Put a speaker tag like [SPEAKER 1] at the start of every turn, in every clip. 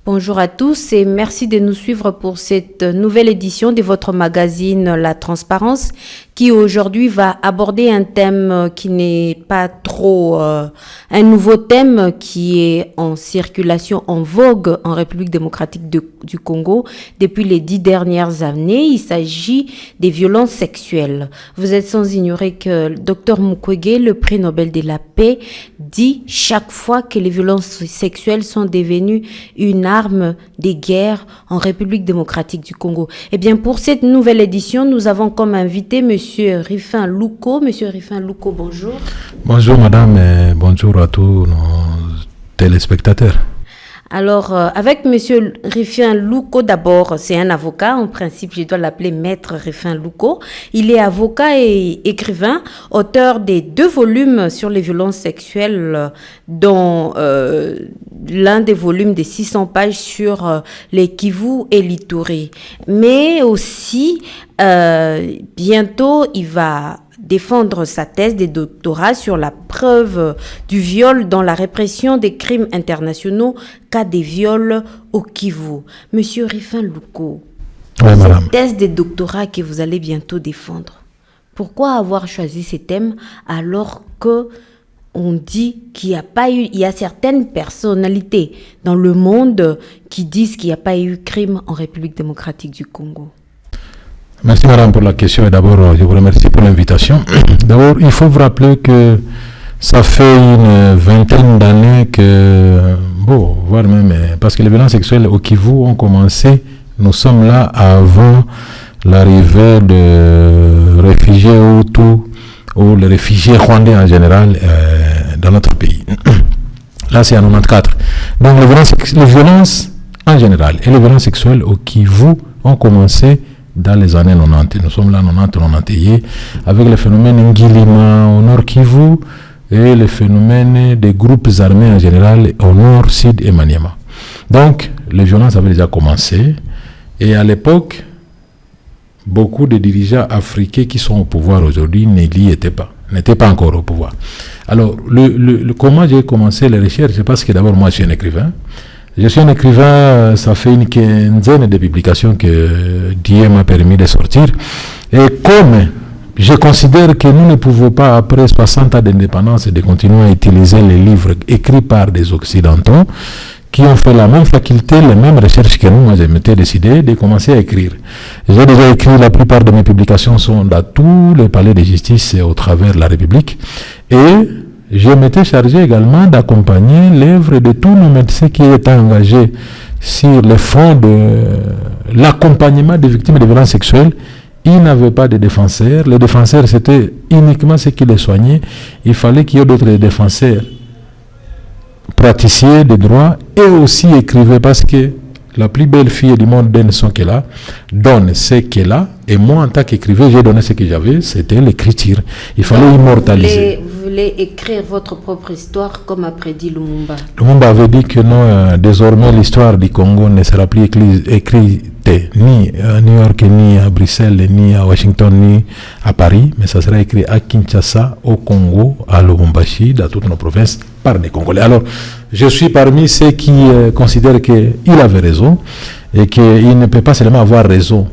[SPEAKER 1] Bonjour à tous et merci de nous suivre pour cette nouvelle édition de votre magazine La Transparence qui aujourd'hui va aborder un thème qui n'est pas trop un nouveau thème qui est en circulation, en vogue en République démocratique du Congo depuis les 10 dernières années. Il s'agit des violences sexuelles. Vous êtes sans ignorer que le Dr Mukwege, le prix Nobel de la paix, dit chaque fois que les violences sexuelles sont devenues une arme de guerre en République démocratique du Congo. Eh bien, pour cette nouvelle édition, nous avons comme invité Monsieur Rifin Louko. Monsieur Rifin Louko, bonjour.
[SPEAKER 2] Bonjour madame et bonjour à tous nos téléspectateurs.
[SPEAKER 1] Alors, avec Monsieur Rifin Louko, d'abord, c'est un avocat. En principe, je dois l'appeler Maître Rifin Louko. Il est avocat et écrivain, auteur des 2 volumes sur les violences sexuelles, dont l'un des volumes de 600 pages sur les Kivu et l'Ituri. Mais aussi, bientôt, il va défendre sa thèse de doctorat sur la preuve du viol dans la répression des crimes internationaux, cas des viols au Kivu. Monsieur Rifin Louko, cette thèse de doctorat que vous allez bientôt défendre, pourquoi avoir choisi ces thèmes alors que on dit qu'il n'y a pas eu, il y a certaines personnalités dans le monde qui disent qu'il n'y a pas eu crime en République démocratique du Congo?
[SPEAKER 2] Merci madame pour la question et d'abord je vous remercie pour l'invitation. D'abord il faut vous rappeler que ça fait une vingtaine d'années que, voire même, parce que les violences sexuelles au Kivu ont commencé, nous sommes là avant l'arrivée de réfugiés Hutus ou les réfugiés rwandais en général dans notre pays. Là c'est en 94. Donc les violences en général et les violences sexuelles au Kivu ont commencé dans les années 90. Nous sommes là 90, avec le phénomène Ngilima au nord Kivu et le phénomène des groupes armés en général au nord, sud et Maniema. Donc, les violences avaient déjà commencé et à l'époque, beaucoup de dirigeants africains qui sont au pouvoir aujourd'hui n'étaient pas encore au pouvoir. Alors, comment j'ai commencé les recherches? C'est parce que d'abord, moi, je suis un écrivain. Je suis un écrivain, ça fait une quinzaine de publications que Dieu m'a permis de sortir. Et comme je considère que nous ne pouvons pas, après 60 ans d'indépendance, de continuer à utiliser les livres écrits par des Occidentaux qui ont fait la même faculté, les mêmes recherches que nous, moi je m'étais décidé de commencer à écrire. J'ai déjà écrit, la plupart de mes publications sont dans tous les palais de justice et au travers de la République. Et je m'étais chargé également d'accompagner l'œuvre de tous nos médecins qui étaient engagés sur le front de l'accompagnement des victimes de violences sexuelles. Ils n'avaient pas de défenseurs. Les défenseurs, c'était uniquement ceux qui les soignaient. Il fallait qu'il y ait d'autres défenseurs praticiens de droit et aussi écrivaient, parce que la plus belle fille du monde donne ce qu'elle a, donne ce qu'elle a, et moi en tant qu'écrivain, j'ai donné ce que j'avais, c'était l'écriture. Il fallait immortaliser.
[SPEAKER 1] Vous voulez écrire votre propre histoire comme a prédit Lumumba?
[SPEAKER 2] Lumumba avait dit que non, désormais l'histoire du Congo ne sera plus écrite ni à New York, ni à Bruxelles, ni à Washington, ni à Paris, mais ça sera écrit à Kinshasa, au Congo, à Lubumbashi, dans toutes nos provinces, par des Congolais. Alors, je suis parmi ceux qui considèrent qu'il avait raison et qu'il ne peut pas seulement avoir raison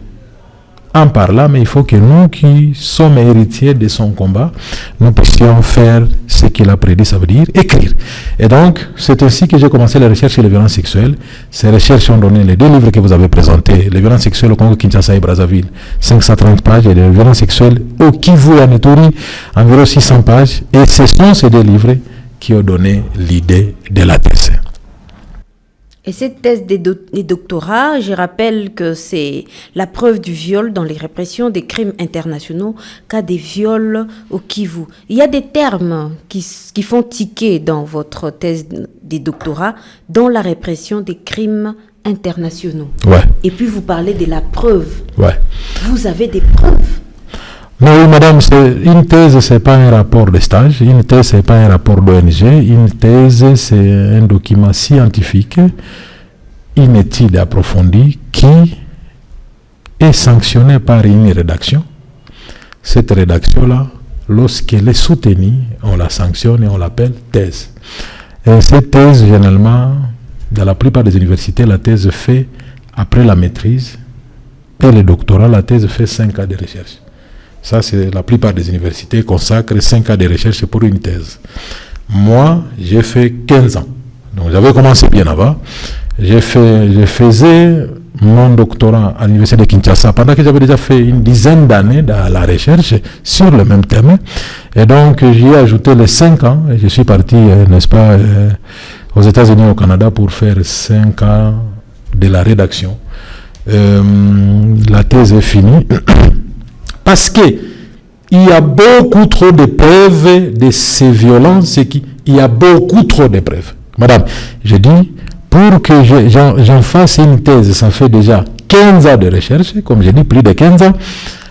[SPEAKER 2] en parlant, mais il faut que nous qui sommes héritiers de son combat, nous puissions faire ce qu'il a prédit, ça veut dire écrire. Et donc, c'est ainsi que j'ai commencé les recherches sur les violences sexuelles. Ces recherches ont donné les 2 livres que vous avez présentés, les violences sexuelles au Congo, Kinshasa et Brazzaville, 530 pages, et les violences sexuelles au Kivu et en Ituri, environ 600 pages. Et ce sont ces 2 livres qui ont donné l'idée de la thèse.
[SPEAKER 1] Et cette thèse des doctorats, je rappelle que c'est la preuve du viol dans les répressions des crimes internationaux, cas des viols au Kivu. Il y a des termes qui font tiquer dans votre thèse des doctorats, dont la répression des crimes internationaux.
[SPEAKER 2] Ouais.
[SPEAKER 1] Et puis vous parlez de la preuve.
[SPEAKER 2] Ouais.
[SPEAKER 1] Vous avez des preuves?
[SPEAKER 2] Non, oui, madame, une thèse, ce n'est pas un rapport de stage, une thèse, ce n'est pas un rapport d'ONG, une thèse, c'est un document scientifique une étude approfondie qui est sanctionnée par une rédaction. Cette rédaction-là, lorsqu'elle est soutenue, on la sanctionne et on l'appelle thèse. Et cette thèse, généralement, dans la plupart des universités, la thèse fait après la maîtrise et le doctorat, la thèse fait 5 ans de recherche. Ça, c'est la plupart des universités consacrent 5 ans de recherche pour une thèse. Moi, j'ai fait 15 ans. Donc, j'avais commencé bien avant. Je faisais mon doctorat à l'université de Kinshasa pendant que j'avais déjà fait une dizaine d'années dans la recherche sur le même thème. Et donc, j'y ai ajouté les 5 ans. Et je suis parti, n'est-ce pas, aux États-Unis et au Canada pour faire 5 ans de la rédaction. La thèse est finie. Parce que il y a beaucoup trop de preuves de ces violences. Il y a beaucoup trop de preuves. Madame, je dis, pour que j'en fasse une thèse, ça fait déjà 15 ans de recherche, comme je dis, plus de 15 ans.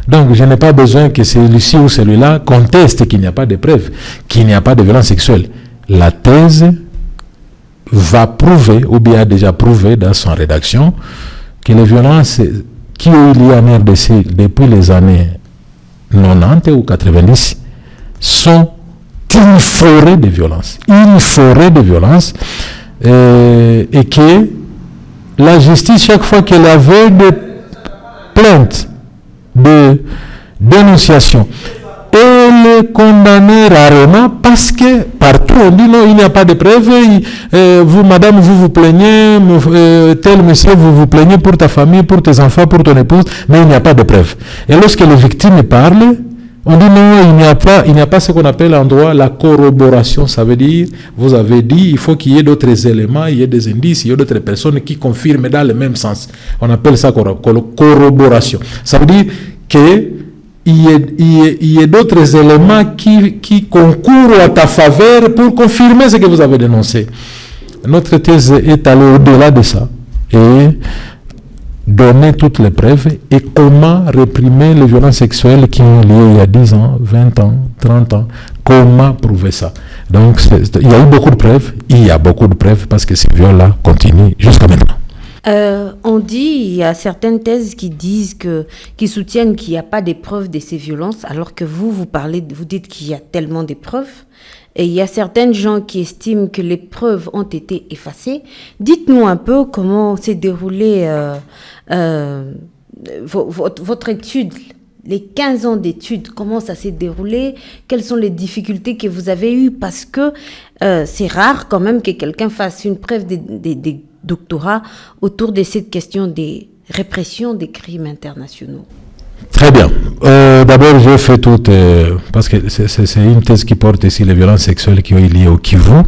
[SPEAKER 2] Donc, je n'ai pas besoin que celui-ci ou celui-là conteste qu'il n'y a pas de preuves, qu'il n'y a pas de violence sexuelle. La thèse va prouver, ou bien a déjà prouvé dans son rédaction, que les violences qui ont eu lieu en RDC depuis les années 90 ou 90 sont une forêt de violence. Une forêt de violence. Et que la justice, chaque fois qu'elle avait des plaintes, de dénonciation, elle condamnait rarement parce que partout on dit non, il n'y a pas de preuves. Vous, madame, vous plaignez, tel monsieur, vous plaignez pour ta famille, pour tes enfants, pour ton épouse, mais il n'y a pas de preuves. Et lorsque les victimes parlent, on dit non, il n'y a pas ce qu'on appelle en droit la corroboration. Ça veut dire, vous avez dit, il faut qu'il y ait d'autres éléments, il y ait des indices, il y ait d'autres personnes qui confirment dans le même sens. On appelle ça corroboration. Ça veut dire qu'il y ait d'autres éléments qui concourent à ta faveur pour confirmer ce que vous avez dénoncé. Notre thèse est allée au-delà de ça et donner toutes les preuves et comment réprimer les violences sexuelles qui ont lieu il y a 10 ans, 20 ans, 30 ans. Comment prouver ça? Donc, il y a eu beaucoup de preuves. Il y a beaucoup de preuves parce que ces viols-là continuent jusqu'à maintenant.
[SPEAKER 1] On dit, il y a certaines thèses qui soutiennent qu'il n'y a pas de preuves de ces violences, alors que vous dites qu'il y a tellement de preuves. Et il y a certains gens qui estiment que les preuves ont été effacées. Dites-nous un peu comment s'est déroulée votre étude, les 15 ans d'études, comment ça s'est déroulé, quelles sont les difficultés que vous avez eues, parce que c'est rare quand même que quelqu'un fasse une preuve des doctorats autour de cette question des répressions des crimes internationaux.
[SPEAKER 2] Très bien. D'abord, j'ai fait toute... parce que c'est une thèse qui porte ici les violences sexuelles qui ont eu lieu au Kivu.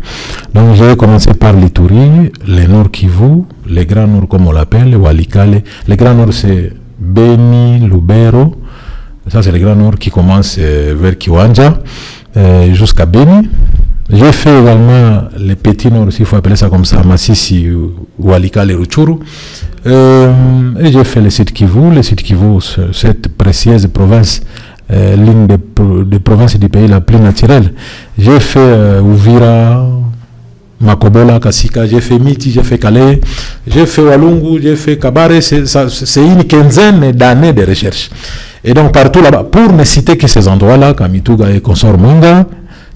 [SPEAKER 2] Donc, j'ai commencé par l'Ituri, le Nord Kivu, les Grands Nord comme on l'appelle, Walikale. Les Grands Nord, c'est Beni, Lubero. Ça, c'est les Grands Nord qui commencent vers Kiwanja jusqu'à Beni. J'ai fait également les petits Nord, s'il faut appeler ça comme ça, Massissi, Walikale, Rutshuru. Et j'ai fait le Sud Kivu. Le Sud Kivu, cette précieuse province, l'une des provinces du pays la plus naturelle. J'ai fait Uvira, Makobola, Kasika, j'ai fait Miti, j'ai fait Calais, j'ai fait Walungu, j'ai fait Kabare. C'est une quinzaine d'années de recherche. Et donc partout là-bas, pour ne citer que ces endroits-là, Kamituga et Consort Manga,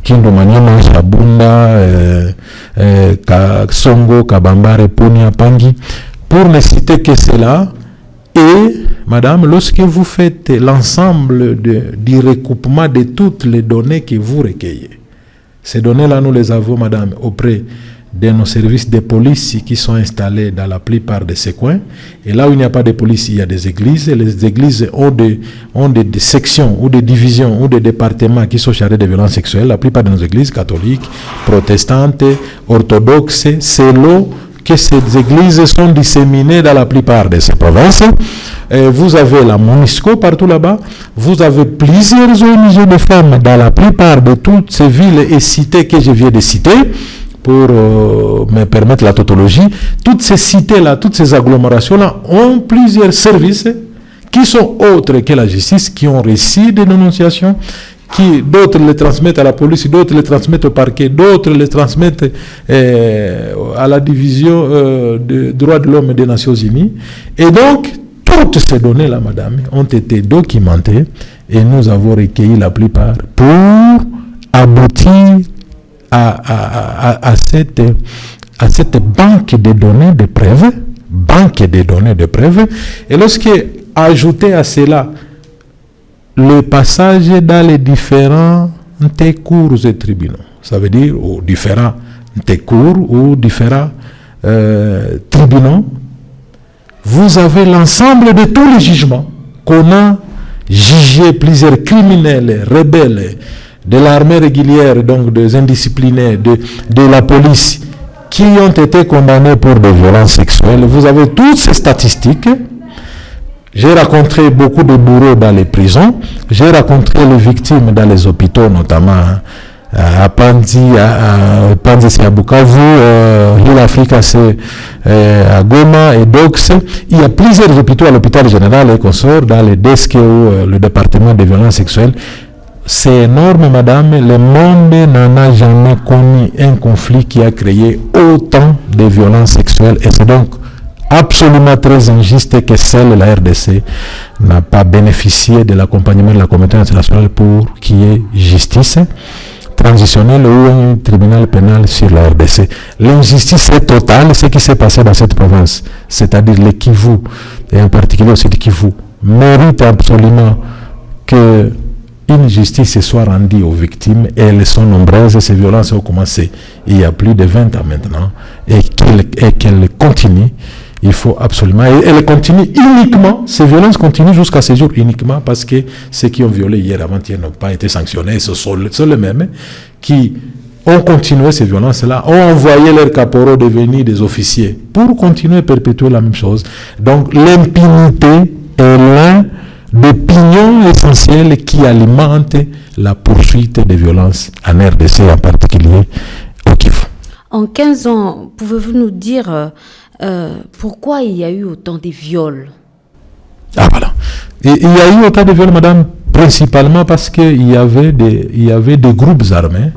[SPEAKER 2] Kindo Manyama, Shabunda, Songo, Kabambare, Punia, Pangi, pour ne citer que cela. Et, madame, lorsque vous faites l'ensemble du recoupement de toutes les données que vous recueillez, ces données-là, nous les avons, madame, auprès de nos services de police qui sont installés dans la plupart de ces coins. Et là où il n'y a pas de police, il y a des églises. Et les églises ont des sections ou des divisions ou des départements qui sont chargés de violences sexuelles. La plupart de nos églises catholiques, protestantes, orthodoxes, selon que ces églises sont disséminées dans la plupart de ces provinces. Vous avez la MONUSCO partout là-bas. Vous avez plusieurs ONG de femmes dans la plupart de toutes ces villes et cités que je viens de citer pour me permettre la tautologie. Toutes ces cités-là, toutes ces agglomérations-là ont plusieurs services qui sont autres que la justice, qui ont reçu des dénonciations, d'autres les transmettent à la police, d'autres les transmettent au parquet, d'autres les transmettent à la division des droits de l'homme des Nations Unies. Et donc, toutes ces données-là, madame, ont été documentées et nous avons recueilli la plupart pour aboutir à cette banque de données de preuves. Et lorsque ajouté à cela le passage dans les différents cours et tribunaux, ça veut dire aux différents cours ou différents tribunaux, vous avez l'ensemble de tous les jugements qu'on a jugé plusieurs criminels, rebelles, de l'armée régulière, donc des indisciplinés, de la police, qui ont été condamnés pour des violences sexuelles. Vous avez toutes ces statistiques. J'ai rencontré beaucoup de bourreaux dans les prisons. J'ai rencontré les victimes dans les hôpitaux, notamment à Panzi, c'est à Bukavu, Hill Africa, c'est à Goma et Dox. Il y a plusieurs hôpitaux à l'hôpital général et consorts, dans les DESC ou le département des violences sexuelles. C'est énorme, madame. Le monde n'en a jamais connu un conflit qui a créé autant de violences sexuelles. Et c'est donc absolument très injuste que seule la RDC n'a pas bénéficié de l'accompagnement de la communauté internationale pour qu'il y ait justice transitionnelle ou un tribunal pénal sur la RDC. L'injustice est totale. Ce qui s'est passé dans cette province, c'est-à-dire le Kivu, et en particulier aussi le Kivu, mérite absolument que une justice soit rendue aux victimes, et elles sont nombreuses. Ces violences ont commencé il y a plus de 20 ans maintenant, et qu'elles continuent. Il faut absolument, et elles continuent uniquement, ces violences continuent jusqu'à ce jour uniquement parce que ceux qui ont violé hier, avant-hier, n'ont pas été sanctionnés. Ce sont les mêmes qui ont continué ces violences-là, ont envoyé leurs caporaux devenir des officiers pour continuer à perpétuer la même chose. Donc l'impunité est l'un des pignons essentiels qui alimentent la poursuite des violences en RDC, en particulier au Kivu.
[SPEAKER 1] En 15 ans, pouvez-vous nous dire pourquoi il y a eu autant de viols?
[SPEAKER 2] Ah voilà. Et il y a eu autant de viols, madame, principalement parce qu'il y avait des groupes armés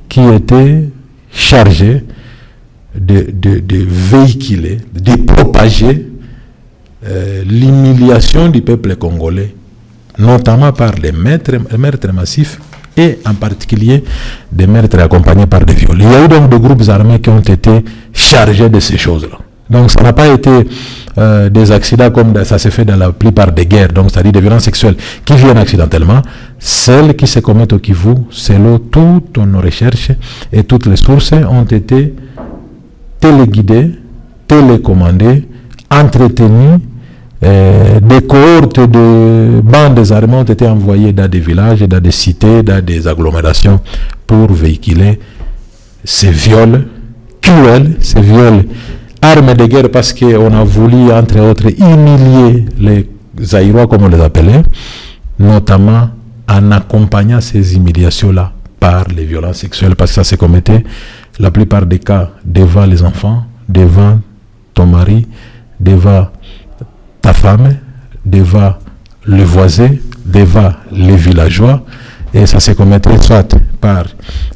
[SPEAKER 2] qui étaient chargés de véhiculer, de propager l'humiliation du peuple congolais, notamment par les meurtres massifs et en particulier des meurtres accompagnés par des viols. Il y a eu donc des groupes armés qui ont été chargés de ces choses-là. Donc ça n'a pas été des accidents comme ça se fait dans la plupart des guerres, donc c'est-à-dire des violences sexuelles qui viennent accidentellement. Celles qui se commettent au Kivu, selon toutes nos recherches et toutes les sources, ont été téléguidées, télécommandées, entretenues. Des cohortes de bandes armées ont été envoyées dans des villages, dans des cités, dans des agglomérations pour véhiculer ces viols cruels, ces viols armes de guerre, parce qu'on a voulu, entre autres, humilier les Zaïrois, comme on les appelait, notamment en accompagnant ces humiliations-là par les violences sexuelles, parce que ça se commettait, la plupart des cas, devant les enfants, devant ton mari, devant ta femme, devant le voisin, devant les villageois, et ça se commettait soit par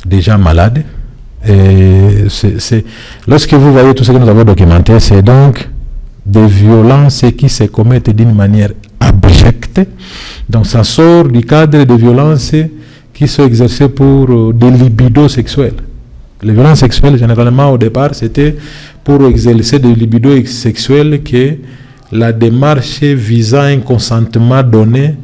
[SPEAKER 2] des gens malades. Et lorsque vous voyez tout ce que nous avons documenté, c'est donc des violences qui se commettent d'une manière abjecte. Donc ça sort du cadre des violences qui sont exercées pour des libidos sexuels. Les violences sexuelles, généralement, au départ, c'était pour exercer des libidos sexuels que la démarche visant un consentement donné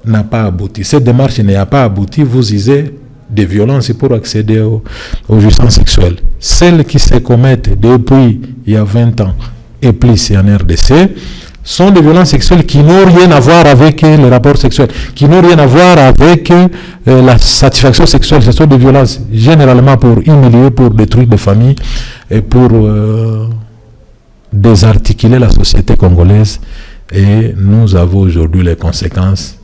[SPEAKER 2] n'a pas abouti. Cette démarche n'a pas abouti, vous usez des violences pour accéder aux jouissances sexuelles. Celles qui se commettent depuis il y a 20 ans et plus en RDC sont des violences sexuelles qui n'ont rien à voir avec les rapports sexuels, qui n'ont rien à voir avec la satisfaction sexuelle. Ce sont des violences généralement pour humilier, pour détruire des familles et pour désarticuler la société congolaise. Et nous avons aujourd'hui les conséquences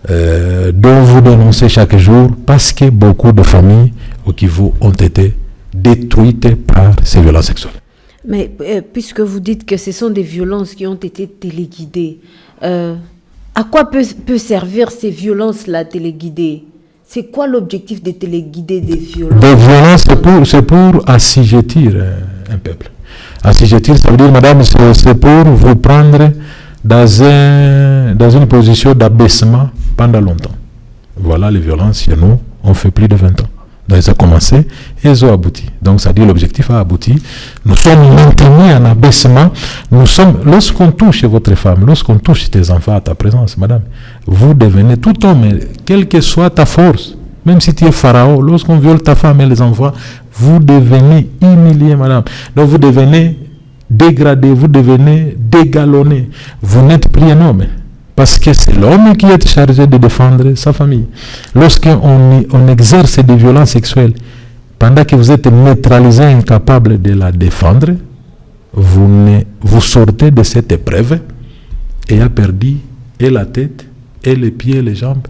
[SPEAKER 2] dont vous dénoncez chaque jour, parce que beaucoup de familles au Kivu ont été détruites par ces violences sexuelles.
[SPEAKER 1] Mais puisque vous dites que ce sont des violences qui ont été téléguidées, À quoi peut servir ces violences-là téléguidées? C'est quoi l'objectif de téléguider des violences?
[SPEAKER 2] Des violences, c'est pour assujettir un peuple. Assujettir, ça veut dire, madame, c'est pour vous prendre dans une position d'abaissement pendant longtemps. Voilà les violences chez nous, on fait plus de 20 ans. Donc, ils ont commencé et ils ont abouti. Donc, ça dit l'objectif a abouti. Nous sommes maintenus en abaissement. Lorsqu'on touche votre femme, lorsqu'on touche tes enfants à ta présence, madame, vous devenez tout homme, quelle que soit ta force, même si tu es pharaon, lorsqu'on viole ta femme et les enfants, vous devenez humilié, madame. Donc, vous devenez dégradé, vous devenez dégalonné. Vous n'êtes plus un homme. Parce que c'est l'homme qui est chargé de défendre sa famille. Lorsqu'on exerce des violences sexuelles, pendant que vous êtes neutralisé, incapable de la défendre, vous sortez de cette épreuve et a perdu et la tête, et les pieds, et les jambes,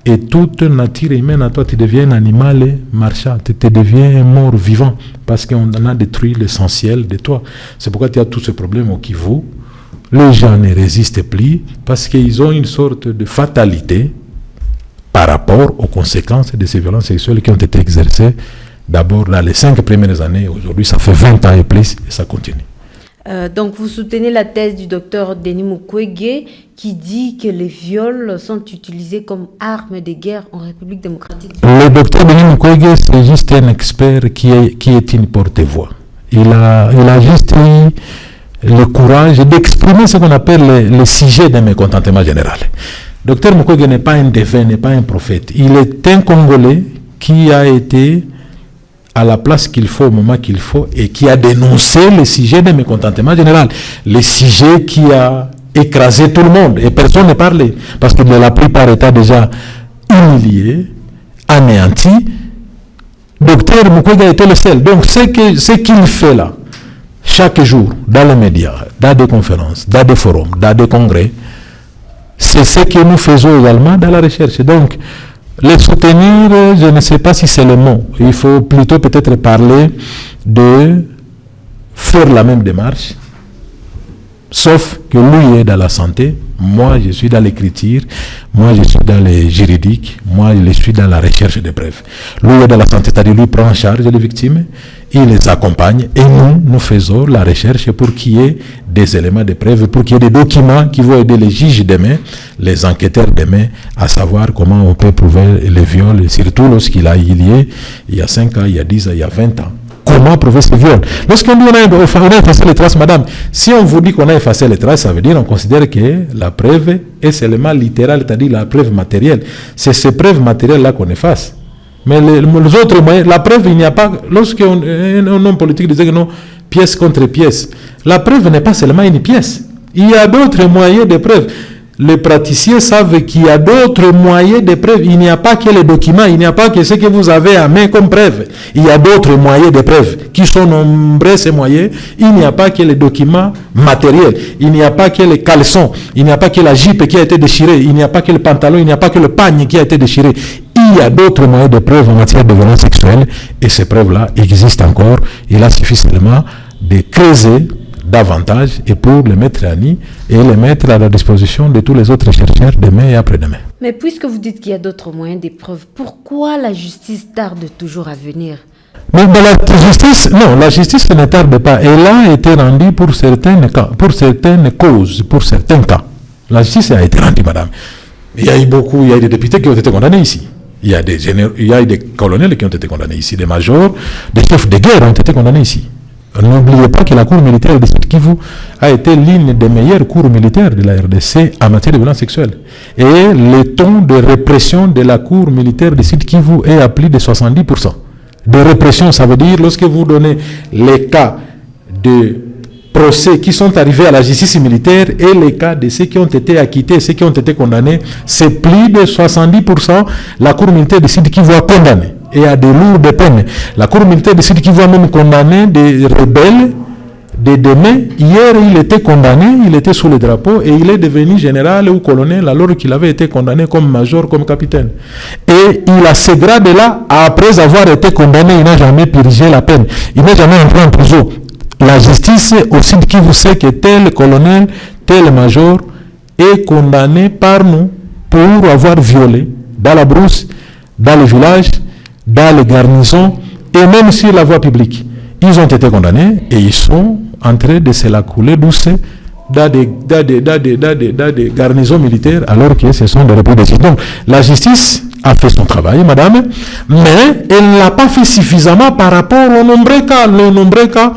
[SPEAKER 2] et toute nature humaine à toi, tu deviens un animal marchand, tu deviens un mort vivant, parce qu'on a détruit l'essentiel de toi. C'est pourquoi tu as tous ces problèmes au Kivu. Les gens ne résistent plus parce qu'ils ont une sorte de fatalité par rapport aux conséquences de ces violences sexuelles qui ont été exercées d'abord dans les 5 premières années. Aujourd'hui, ça fait 20 ans et plus et ça continue.
[SPEAKER 1] Donc, vous soutenez la thèse du docteur Denis Mukwege qui dit que les viols sont utilisés comme armes de guerre en République démocratique.
[SPEAKER 2] Le docteur Denis Mukwege, c'est juste un expert qui est une porte-voix. Il a juste eu le courage d'exprimer ce qu'on appelle le sujet d'un mécontentement général. Docteur Mukwege n'est pas un défunt, n'est pas un prophète. Il est un Congolais qui a été à la place qu'il faut, au moment qu'il faut, et qui a dénoncé le sujet d'un mécontentement général. Le sujet qui a écrasé tout le monde, et personne ne parlait, parce que la plupart étaient déjà humiliés, anéantis. Docteur Mukwege a été le seul. Donc, ce qu'il fait là, chaque jour, dans les médias, dans des conférences, dans des forums, dans des congrès, c'est ce que nous faisons également dans la recherche. Donc, les soutenir, je ne sais pas si c'est le mot. Il faut plutôt peut-être parler de faire la même démarche, sauf que lui est dans la santé, moi je suis dans l'écriture, moi je suis dans les juridiques, moi je suis dans la recherche des preuves. Lui est dans la santé, c'est-à-dire lui prend en charge les victimes, il les accompagne et nous faisons la recherche pour qu'il y ait des éléments de preuve, pour qu'il y ait des documents qui vont aider les juges demain, les enquêteurs demain, à savoir comment on peut prouver les viols, surtout lorsqu'il y a 5 ans, il y a 10 ans, il y a 20 ans. Comment prouver ce viol? Lorsqu'on dit on a effacé les traces, madame, si on vous dit qu'on a effacé les traces, ça veut dire qu'on considère que la preuve est seulement littérale, c'est-à-dire la preuve matérielle. C'est ces preuves matérielles-là qu'on efface. Mais les autres moyens, la preuve, il n'y a pas. Lorsqu'un homme politique disait que non, pièce contre pièce, la preuve n'est pas seulement une pièce. Il y a d'autres moyens de preuve. Les praticiens savent qu'il y a d'autres moyens de preuve. Il n'y a pas que les documents, il n'y a pas que ce que vous avez à main comme preuve. Il y a d'autres moyens de preuve qui sont nombreux, ces moyens. Il n'y a pas que les documents matériels. Il n'y a pas que les caleçons. Il n'y a pas que la jupe qui a été déchirée. Il n'y a pas que le pantalon. Il n'y a pas que le pagne qui a été déchiré. Il y a d'autres moyens de preuve en matière de violence sexuelle. Et ces preuves-là existent encore. Il a suffi seulement de creuser davantage et pour les mettre à nu et les mettre à la disposition de tous les autres chercheurs demain et après-demain.
[SPEAKER 1] Mais puisque vous dites qu'il y a d'autres moyens de preuve, pourquoi la justice tarde toujours à venir?
[SPEAKER 2] Mais la justice ne tarde pas. Elle a été rendue pour certaines causes, pour certains cas. La justice a été rendue, madame. Il y a eu des députés qui ont été condamnés ici. Il y a des colonels qui ont été condamnés ici, des majors, des chefs de guerre ont été condamnés ici. N'oubliez pas que la cour militaire de Sud Kivu a été l'une des meilleures cours militaires de la RDC en matière de violence sexuelle. Et le taux de répression de la cour militaire de Sud Kivu est à plus de 70%. De répression, ça veut dire lorsque vous donnez les cas de procès qui sont arrivés à la justice militaire et les cas de ceux qui ont été acquittés, ceux qui ont été condamnés, c'est plus de 70% la cour militaire de Sud Kivu a condamné. Et à de lourdes peines. La cour militaire décide qu'il va même condamner des rebelles, des démés. Hier, il était condamné, il était sous le drapeau et il est devenu général ou colonel alors qu'il avait été condamné comme major, comme capitaine. Et il a ce grade-là, après avoir été condamné, il n'a jamais purgé la peine. Il n'a jamais entré en prison. La justice aussi qui vous sait que tel colonel, tel major est condamné par nous pour avoir violé dans la brousse, dans le village, dans les garnisons et même sur la voie publique. Ils ont été condamnés et ils sont en train de se la couler douce dans des garnisons militaires alors que ce sont des repris de justice. Donc la justice a fait son travail, madame, mais elle ne l'a pas fait suffisamment par rapport aux nombreux cas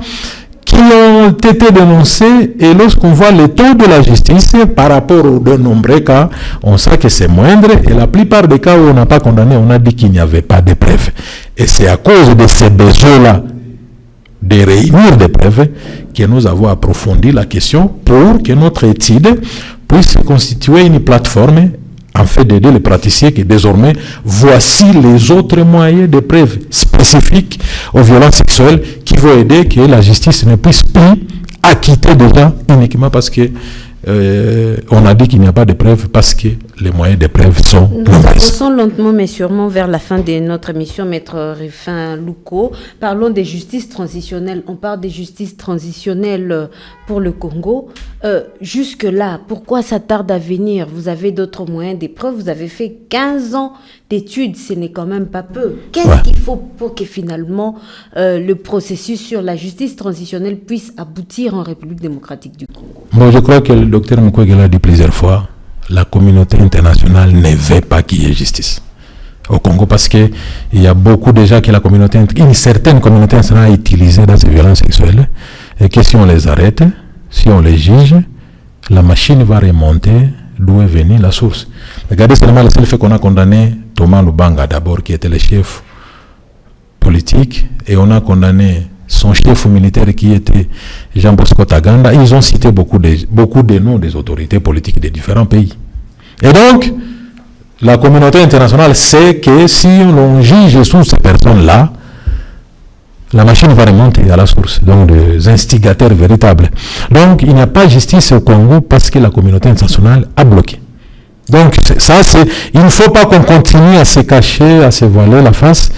[SPEAKER 2] qui ont été dénoncés. Et lorsqu'on voit le taux de la justice par rapport aux de nombreux cas, on sait que c'est moindre. Et la plupart des cas où on n'a pas condamné, on a dit qu'il n'y avait pas de preuves. Et c'est à cause de ces besoins-là de réunir des preuves que nous avons approfondi la question pour que notre étude puisse constituer une plateforme en fait d'aider les praticiens que désormais voici les autres moyens de preuve spécifiques aux violences sexuelles qui vont aider que la justice ne puisse plus acquitter des gens uniquement parce que on a dit qu'il n'y a pas de preuves parce que les moyens de preuve sont
[SPEAKER 1] Nous avançons lentement mais sûrement vers la fin de notre émission, Maître Rufin Louko. Parlons des justices transitionnelles. On parle des justices transitionnelles pour le Congo. Jusque-là, pourquoi ça tarde à venir? Vous avez d'autres moyens d'épreuve. Vous avez fait 15 ans d'études. Ce n'est quand même pas peu. Qu'est-ce qu'il faut pour que finalement le processus sur la justice transitionnelle puisse aboutir en République démocratique du Congo?
[SPEAKER 2] Bon, je crois que le docteur Mukwege l'a dit plusieurs fois. La communauté internationale ne veut pas qu'il y ait justice au Congo parce qu'il y a beaucoup déjà que une certaine communauté internationale a utilisé dans ces violences sexuelles et que si on les arrête, si on les juge, la machine va remonter d'où est venue la source. Regardez seulement le seul fait qu'on a condamné Thomas Lubanga d'abord qui était le chef politique et on a condamné son chef militaire qui était Jean Bosco Taganda. Ils ont cité beaucoup de noms des autorités politiques des différents pays. Et donc, la communauté internationale sait que si l'on juge sous ces personnes-là, la machine va remonter à la source, donc des instigateurs véritables. Donc, il n'y a pas de justice au Congo parce que la communauté internationale a bloqué. Donc, il ne faut pas qu'on continue à se cacher, à se voiler la face.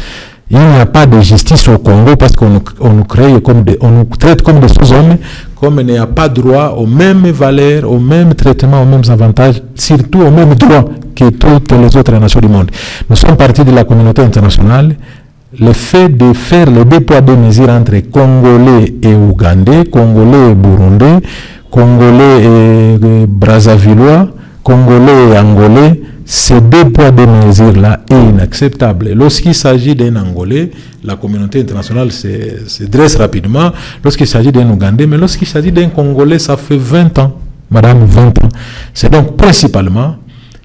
[SPEAKER 2] Il n'y a pas de justice au Congo parce qu'on nous traite comme des sous-hommes, comme il n'y a pas droit aux mêmes valeurs, aux mêmes traitements, aux mêmes avantages, surtout aux mêmes droits que toutes les autres nations du monde. Nous sommes partis de la communauté internationale. Le fait de faire le deux poids deux mesures entre Congolais et Ougandais, Congolais et Burundais, Congolais et Brazzavillois, Congolais et Angolais, ces deux poids deux mesures-là est inacceptable. Lorsqu'il s'agit d'un Angolais, la communauté internationale se dresse rapidement. Lorsqu'il s'agit d'un Ougandais, mais lorsqu'il s'agit d'un Congolais, ça fait 20 ans. Madame, 20 ans. C'est donc principalement,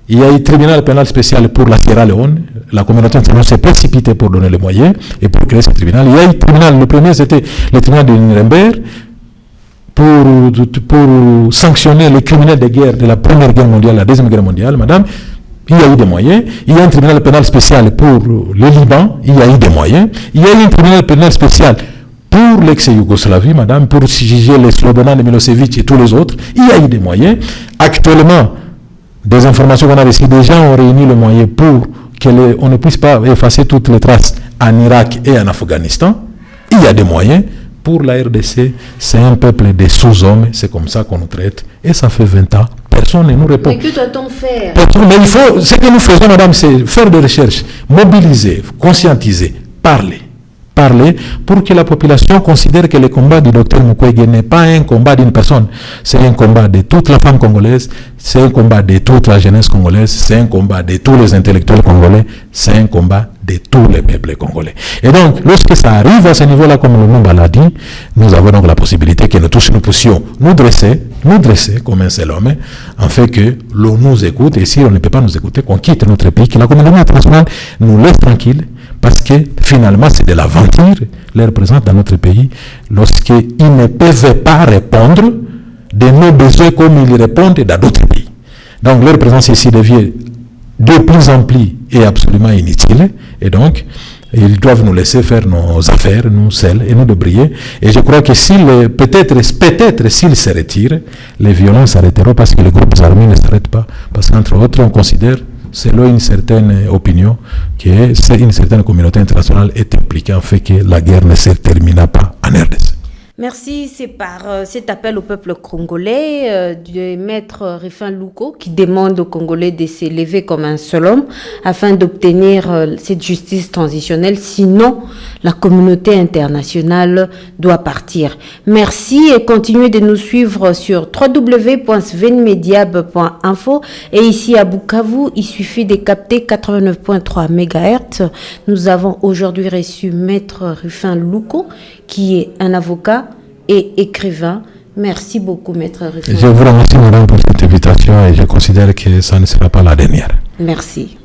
[SPEAKER 2] il y a eu tribunal pénal spécial pour la Sierra Leone. La communauté internationale s'est précipitée pour donner les moyens et pour créer ce tribunal. Il y a eu tribunal, le premier c'était le tribunal de Nuremberg pour sanctionner les criminels de guerre de la Première Guerre mondiale, la Deuxième Guerre mondiale, madame. Il y a eu des moyens. Il y a un tribunal pénal spécial pour le Liban. Il y a eu des moyens. Il y a eu un tribunal pénal spécial pour l'ex-Yougoslavie, madame, pour juger les Slobodan de Milosevic et tous les autres. Il y a eu des moyens. Actuellement, des informations qu'on a reçues, des gens ont réuni le moyen pour qu'on ne puisse pas effacer toutes les traces en Irak et en Afghanistan. Il y a des moyens. Pour la RDC, c'est un peuple de sous-hommes, c'est comme ça qu'on nous traite. Et ça fait 20 ans, personne ne nous répond.
[SPEAKER 1] Mais que doit-on faire?
[SPEAKER 2] Mais ce que nous faisons, madame, c'est faire des recherches, mobiliser, conscientiser, parler pour que la population considère que le combat du docteur Mukwege n'est pas un combat d'une personne, c'est un combat de toute la femme congolaise, c'est un combat de toute la jeunesse congolaise, c'est un combat de tous les intellectuels congolais, c'est un combat de tous les peuples congolais. Et donc, lorsque ça arrive à ce niveau-là, comme le monde l'a dit, nous avons donc la possibilité que nous tous nous puissions nous dresser comme un seul homme, en fait que l'on nous écoute, et si on ne peut pas nous écouter, qu'on quitte notre pays, que la communauté internationale nous laisse tranquille, parce que finalement c'est de l'aventure leur présente dans notre pays lorsqu'ils ne peuvent pas répondre de nos besoins comme ils répondent dans d'autres pays. Donc leur présence ici devient de plus en plus et absolument inutile, et donc ils doivent nous laisser faire nos affaires, nous seuls, et nous briller. Et je crois que peut-être s'ils se retirent, les violences s'arrêteront parce que les groupes armés ne s'arrêtent pas, parce qu'entre autres on considère, selon une certaine opinion, que une certaine communauté internationale est impliquée en fait que la guerre ne se termina pas en RDC.
[SPEAKER 1] Merci, c'est par cet appel au peuple congolais du maître Rufin Luco qui demande aux Congolais de s'élever comme un seul homme afin d'obtenir cette justice transitionnelle. Sinon, la communauté internationale doit partir. Merci et continuez de nous suivre sur www.svenmediab.info et ici à Bukavu, il suffit de capter 89.3 MHz. Nous avons aujourd'hui reçu maître Rufin Luco qui est un avocat et écrivain. Merci beaucoup, maître Rufin.
[SPEAKER 2] Je vous remercie, madame, pour cette invitation et je considère que ça ne sera pas la dernière.
[SPEAKER 1] Merci.